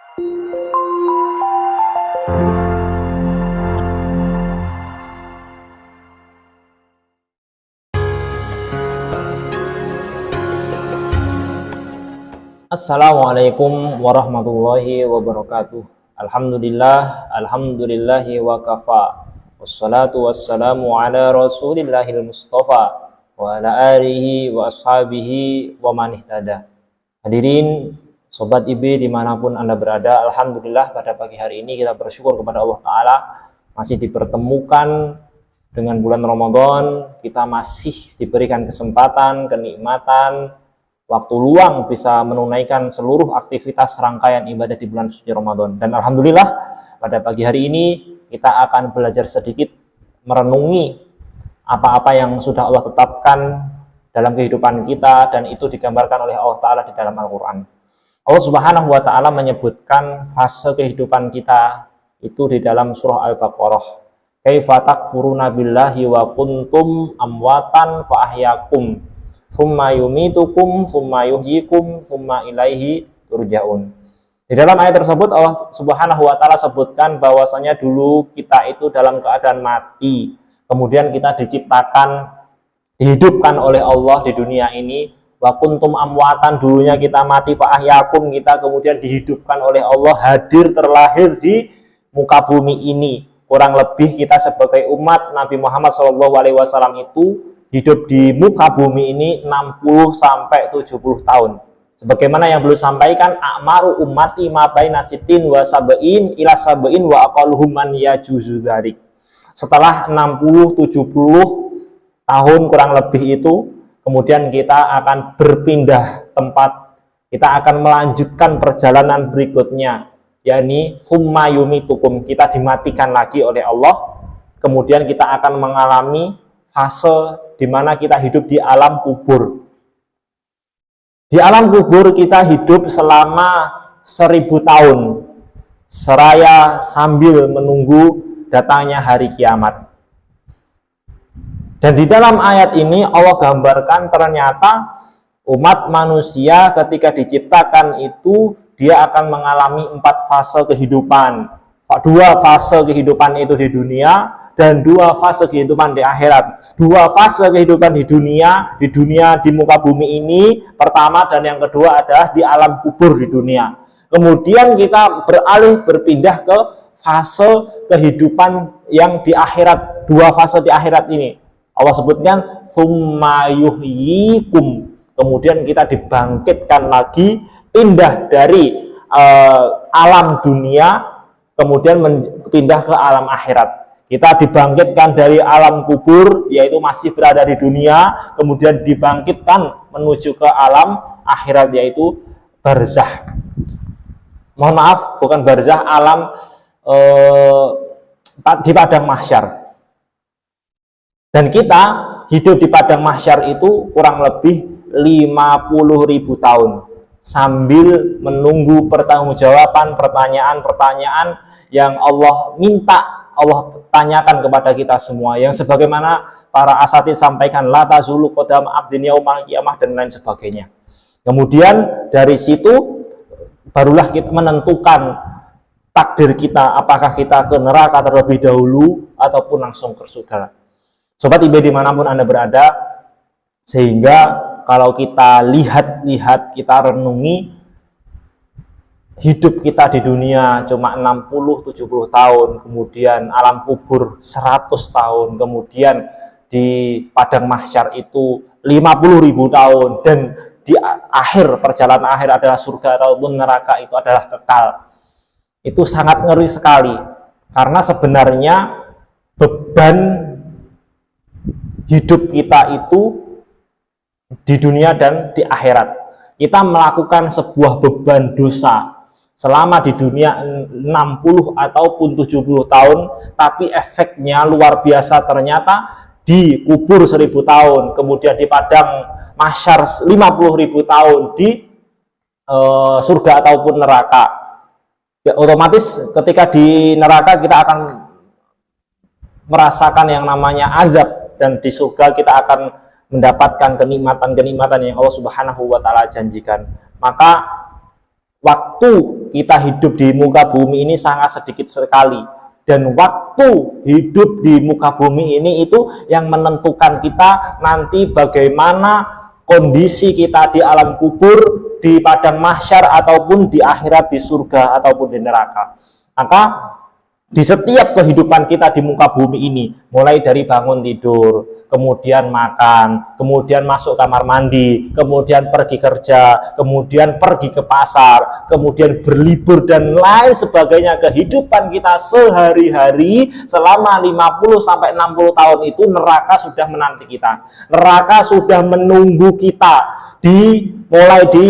Assalamualaikum warahmatullahi wabarakatuh. Alhamdulillahi wa kafa. Wassalatu wassalamu ala rasulillahil mustafa wa ala alihi wa ashabihi wa man ihtada. Hadirin Sobat IB dimanapun Anda berada, alhamdulillah pada pagi hari ini kita bersyukur kepada Allah Ta'ala masih dipertemukan dengan bulan Ramadan. Kita masih diberikan kesempatan, kenikmatan, waktu luang bisa menunaikan seluruh aktivitas rangkaian ibadah di bulan suci Ramadan. Dan alhamdulillah pada pagi hari ini kita akan belajar sedikit merenungi apa-apa yang sudah Allah tetapkan dalam kehidupan kita, dan itu digambarkan oleh Allah Ta'ala di dalam Al-Quran. Allah Subhanahu wa Ta'ala menyebutkan fase kehidupan kita itu di dalam surah Al-Baqarah. Kaifa takfuruna billahi wa kuntum amwatan fa ahyakum summa yumitukum summa yuhyikum summa ilaihi turja'un. Di dalam ayat tersebut Allah Subhanahu wa Ta'ala sebutkan bahwasanya dulu kita itu dalam keadaan mati, kemudian kita diciptakan, dihidupkan oleh Allah di dunia ini. Wa kuntum amwatan, dulunya kita mati, fa ahyakum, kita kemudian dihidupkan oleh Allah, hadir terlahir di muka bumi ini. Kurang lebih kita sebagai umat Nabi Muhammad SAW itu hidup di muka bumi ini 60 sampai 70 tahun. Sebagaimana yang belum sampaikan, a'maru ummati ma baina sitin wa sab'in ila sab'in wa aqalluhum man yajuzu dzalik. Setelah 60-70 tahun kurang lebih itu, kemudian kita akan berpindah tempat, kita akan melanjutkan perjalanan berikutnya, yakni summa yumitukum, kita dimatikan lagi oleh Allah, kemudian kita akan mengalami fase di mana kita hidup di alam kubur. Di alam kubur kita hidup selama 1000 tahun, seraya sambil menunggu datangnya hari kiamat. Dan di dalam ayat ini Allah gambarkan ternyata umat manusia ketika diciptakan itu dia akan mengalami 4 fase kehidupan. 2 fase kehidupan itu di dunia dan 2 fase kehidupan di akhirat. 2 fase kehidupan di dunia di muka bumi ini, pertama, dan yang kedua adalah di alam kubur di dunia. Kemudian kita berpindah ke fase kehidupan yang di akhirat, 2 fase di akhirat ini. Allah sebutkan summa yuhyikum, kemudian kita dibangkitkan lagi, pindah dari alam dunia, kemudian pindah ke alam akhirat. Kita dibangkitkan dari alam kubur, yaitu masih berada di dunia, kemudian dibangkitkan menuju ke alam akhirat, yaitu barzah. Mohon maaf, bukan barzah, alam di padang mahsyar. Dan kita hidup di padang mahsyar itu kurang lebih 50.000 tahun sambil menunggu pertanggungjawaban pertanyaan-pertanyaan yang Allah minta, Allah tanyakan kepada kita semua, yang sebagaimana para asatid sampaikan, la tazulu qadam abdin yaumal qiyamah dan lain sebagainya. Kemudian dari situ barulah kita menentukan takdir kita, apakah kita ke neraka terlebih dahulu ataupun langsung ke surga. Sobat IB dimanapun Anda berada, sehingga kalau kita lihat, kita renungi, hidup kita di dunia cuma 60-70 tahun, kemudian alam kubur 100 tahun, kemudian di padang mahsyar itu 50.000 tahun, dan di akhir, perjalanan akhir adalah surga ataupun neraka, itu adalah kekal. Itu sangat ngeri sekali, karena sebenarnya beban hidup kita itu di dunia dan di akhirat. Kita melakukan sebuah beban dosa selama di dunia 60 ataupun 70 tahun, tapi efeknya luar biasa ternyata di kubur 1000 tahun, kemudian di padang mahsyar 50.000 tahun, di surga ataupun neraka. Ya, otomatis ketika di neraka kita akan merasakan yang namanya azab, dan di surga kita akan mendapatkan kenikmatan-kenikmatan yang Allah Subhanahu wa Ta'ala janjikan. Maka waktu kita hidup di muka bumi ini sangat sedikit sekali, dan waktu hidup di muka bumi ini itu yang menentukan kita nanti bagaimana kondisi kita di alam kubur, di padang mahsyar, ataupun di akhirat, di surga ataupun di neraka. Maka di setiap kehidupan kita di muka bumi ini, mulai dari bangun tidur, kemudian makan, kemudian masuk kamar mandi, kemudian pergi kerja, kemudian pergi ke pasar, kemudian berlibur dan lain sebagainya, kehidupan kita sehari-hari selama 50-60 tahun itu neraka sudah menanti kita. Neraka sudah menunggu kita mulai di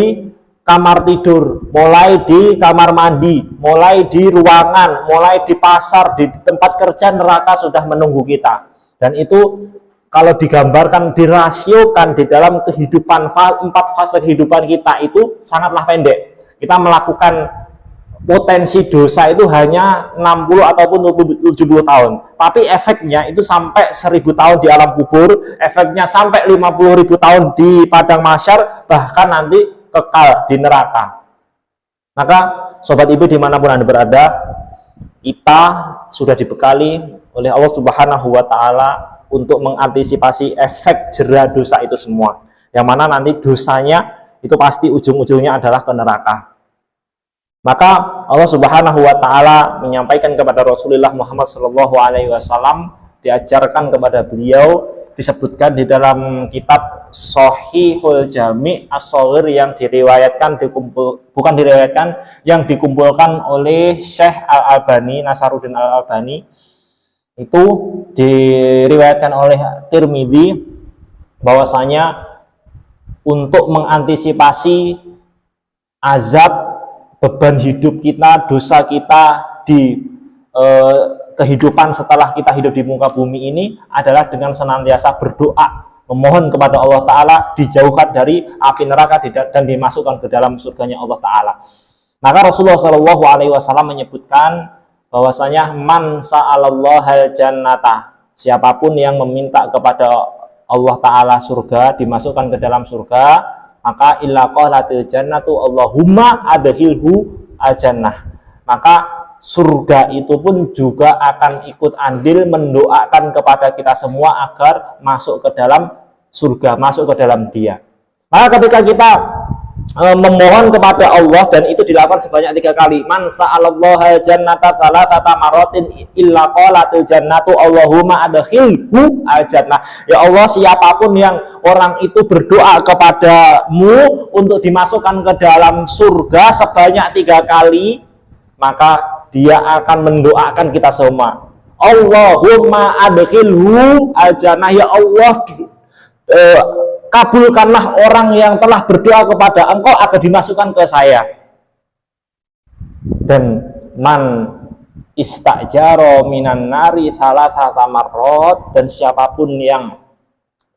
kamar tidur, mulai di kamar mandi, mulai di ruangan, mulai di pasar, di tempat kerja, neraka sudah menunggu kita. Dan itu kalau digambarkan, dirasiokan di dalam kehidupan, 4 fase kehidupan kita itu sangatlah pendek. Kita melakukan potensi dosa itu hanya 60 ataupun 70 tahun. Tapi efeknya itu sampai 1000 tahun di alam kubur, efeknya sampai 50.000 tahun di padang mahsyar, bahkan nanti kekal di neraka. Maka sobat ibu dimanapun Anda berada, kita sudah dibekali oleh Allah Subhanahu wa Ta'ala untuk mengantisipasi efek jera dosa itu semua, yang mana nanti dosanya itu pasti ujung-ujungnya adalah ke neraka. Maka Allah Subhanahu wa Ta'ala menyampaikan kepada Rasulullah Muhammad SAW, diajarkan kepada beliau, disebutkan di dalam kitab Shahihul Jami' As-Shaghir yang yang dikumpulkan oleh Syekh Al-Albani, Nasaruddin Al-Albani, itu diriwayatkan oleh Tirmidzi bahwasanya untuk mengantisipasi azab, beban hidup kita, dosa kita di kehidupan setelah kita hidup di muka bumi ini adalah dengan senantiasa berdoa, memohon kepada Allah Ta'ala dijauhkan dari api neraka dan dimasukkan ke dalam surganya Allah Ta'ala. Maka Rasulullah SAW menyebutkan bahwasanya man sa'alallahal jannata, siapapun yang meminta kepada Allah Ta'ala surga, dimasukkan ke dalam surga, maka illa qalatil jannatu Allahumma adkhilhu al-jannah, maka surga itu pun juga akan ikut andil mendoakan kepada kita semua agar masuk ke dalam surga, masuk ke dalam dia. Maka ketika kita memohon kepada Allah, dan itu dilakukan sebanyak 3 kali, man sa'alallaha jannata salasata maratin illa qalatil jannatu Allahumma adkhilhu al-jannah. Ya Allah, siapapun yang orang itu berdoa kepadamu untuk dimasukkan ke dalam surga sebanyak 3 kali, maka dia akan mendoakan kita semua, Allahumma adkhilhu al-jannah, ya Allah, kabulkanlah orang yang telah berdoa kepada engkau agar dimasukkan ke saya. Dan man istajaro minan nari salasata marrat, dan siapapun yang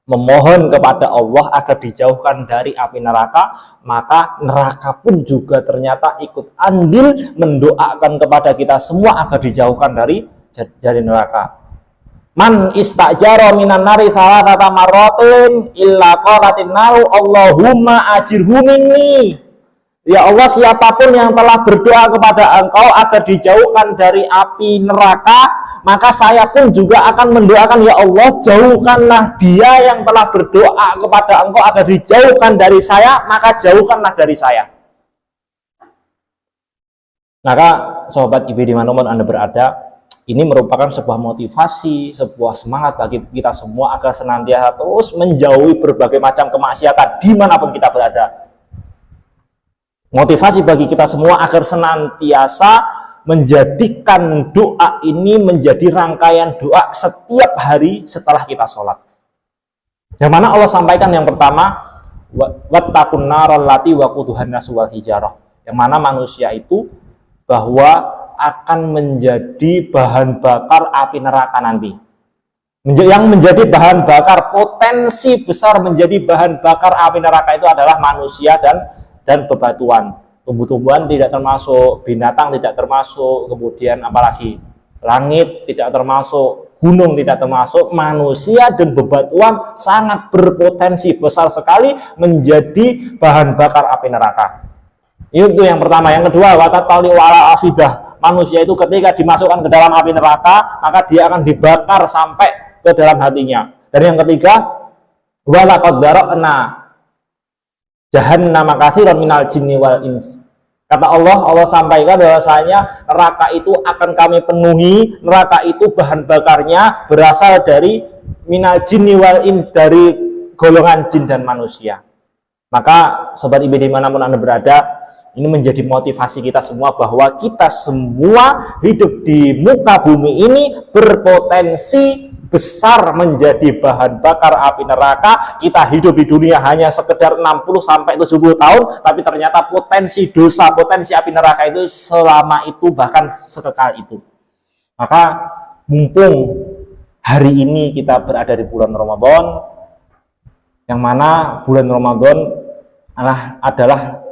memohon kepada Allah agar dijauhkan dari api neraka, maka neraka pun juga ternyata ikut andil mendoakan kepada kita semua agar dijauhkan dari neraka. Man istajaro minan nari salasata marratin illa qalatin naru Allahumma ajirhu minni. Ya Allah, siapapun yang telah berdoa kepada engkau agar dijauhkan dari api neraka, maka saya pun juga akan mendoakan, ya Allah, jauhkanlah dia yang telah berdoa kepada engkau agar dijauhkan dari saya, maka jauhkanlah dari saya. Maka sahabat ibu dimanapun Anda berada, ini merupakan sebuah motivasi, sebuah semangat bagi kita semua agar senantiasa terus menjauhi berbagai macam kemaksiatan dimanapun kita berada. Motivasi bagi kita semua agar senantiasa menjadikan doa ini menjadi rangkaian doa setiap hari setelah kita sholat. Yang mana Allah sampaikan yang pertama, wattaqun naral lati waquduhan nasu wal hijarah, yang mana manusia itu bahwa akan menjadi bahan bakar api neraka nanti. Yang menjadi bahan bakar, potensi besar menjadi bahan bakar api neraka itu adalah manusia dan bebatuan. Tumbuh-tumbuhan tidak termasuk, binatang tidak termasuk, kemudian apalagi langit tidak termasuk, gunung tidak termasuk, manusia dan bebatuan sangat berpotensi besar sekali menjadi bahan bakar api neraka. Itu yang pertama. Yang kedua, watatali wala afidah. Manusia itu ketika dimasukkan ke dalam api neraka, maka dia akan dibakar sampai ke dalam hatinya. Dan yang ketiga, wala qad dara'na jahannam katsiran minal jinni wal ins. Kata Allah sampaikan bahwasanya neraka itu akan kami penuhi. Neraka itu bahan bakarnya berasal dari minal jinni wal ins, dari golongan jin dan manusia. Maka sobat IB dimanapun Anda berada, ini menjadi motivasi kita semua bahwa kita semua hidup di muka bumi ini berpotensi besar menjadi bahan bakar api neraka. Kita hidup di dunia hanya sekedar 60 sampai 70 tahun, tapi ternyata potensi dosa, potensi api neraka itu selama itu, bahkan sekekal itu. Maka mumpung hari ini kita berada di bulan Ramadan, yang mana bulan Ramadan adalah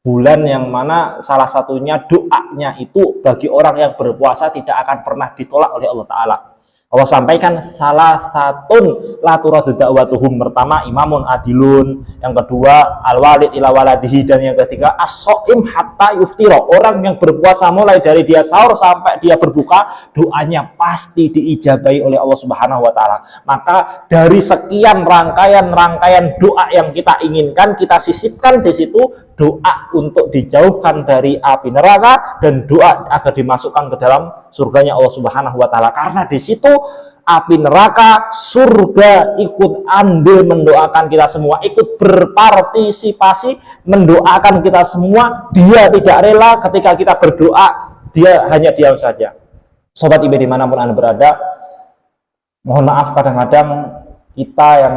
bulan yang mana salah satunya doanya itu bagi orang yang berpuasa tidak akan pernah ditolak oleh Allah Ta'ala. Allah sampaikan salah satun la turadu da'watuhum. Pertama, imamun adilun. Yang kedua, al-walid ila waladihi. Dan yang ketiga, as-so'im hatta yuftira. Orang yang berpuasa mulai dari dia sahur sampai dia berbuka, doanya pasti diijabahi oleh Allah Subhanahu wa Ta'ala. Maka dari sekian rangkaian doa yang kita inginkan, kita sisipkan di situ doa untuk dijauhkan dari api neraka dan doa agar dimasukkan ke dalam surganya Allah Subhanahu wa Ta'ala. Karena di situ api neraka, surga ikut andil mendoakan kita semua, ikut berpartisipasi mendoakan kita semua. Dia tidak rela ketika kita berdoa, dia hanya diam saja. Sobat IB dimanapun Anda berada, mohon maaf kadang-kadang kita yang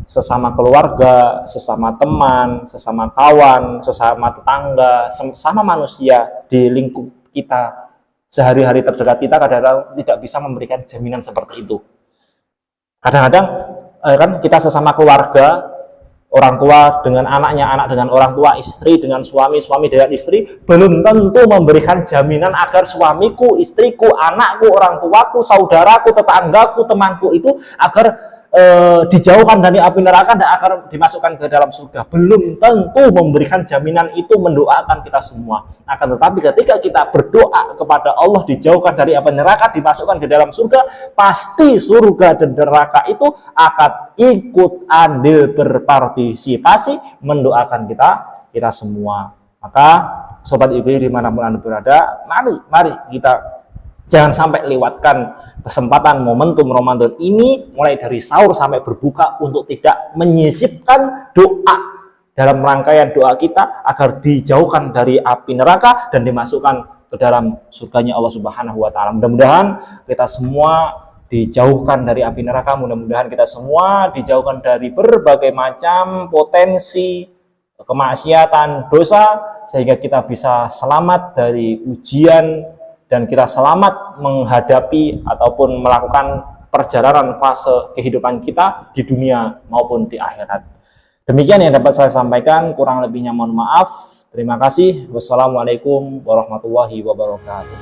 sesama keluarga, sesama teman, sesama kawan, sesama tetangga, sesama manusia di lingkup kita sehari-hari terdekat kita kadang-kadang tidak bisa memberikan jaminan seperti itu. Kadang-kadang kan kita sesama keluarga, orang tua dengan anaknya, anak dengan orang tua, istri dengan suami, suami dengan istri, belum tentu memberikan jaminan agar suamiku, istriku, anakku, orang tuaku, saudaraku, tetanggaku, temanku itu agar dijauhkan dari api neraka dan akan dimasukkan ke dalam surga. Belum tentu memberikan jaminan itu mendoakan kita semua. Akan tetapi ketika kita berdoa kepada Allah dijauhkan dari api neraka, dimasukkan ke dalam surga, pasti surga dan neraka itu akan ikut andil berpartisipasi mendoakan kita semua. Maka sobat IB dimanapun Anda berada, mari kita jangan sampai lewatkan kesempatan momentum Ramadan ini mulai dari sahur sampai berbuka untuk tidak menyisipkan doa dalam rangkaian doa kita agar dijauhkan dari api neraka dan dimasukkan ke dalam surganya Allah Subhanahu wa Ta'ala. Mudah-mudahan kita semua dijauhkan dari api neraka, mudah-mudahan kita semua dijauhkan dari berbagai macam potensi kemaksiatan, dosa, sehingga kita bisa selamat dari ujian dan kita selamat menghadapi ataupun melakukan perjalanan fase kehidupan kita di dunia maupun di akhirat. Demikian yang dapat saya sampaikan, kurang lebihnya mohon maaf. Terima kasih. Wassalamualaikum warahmatullahi wabarakatuh.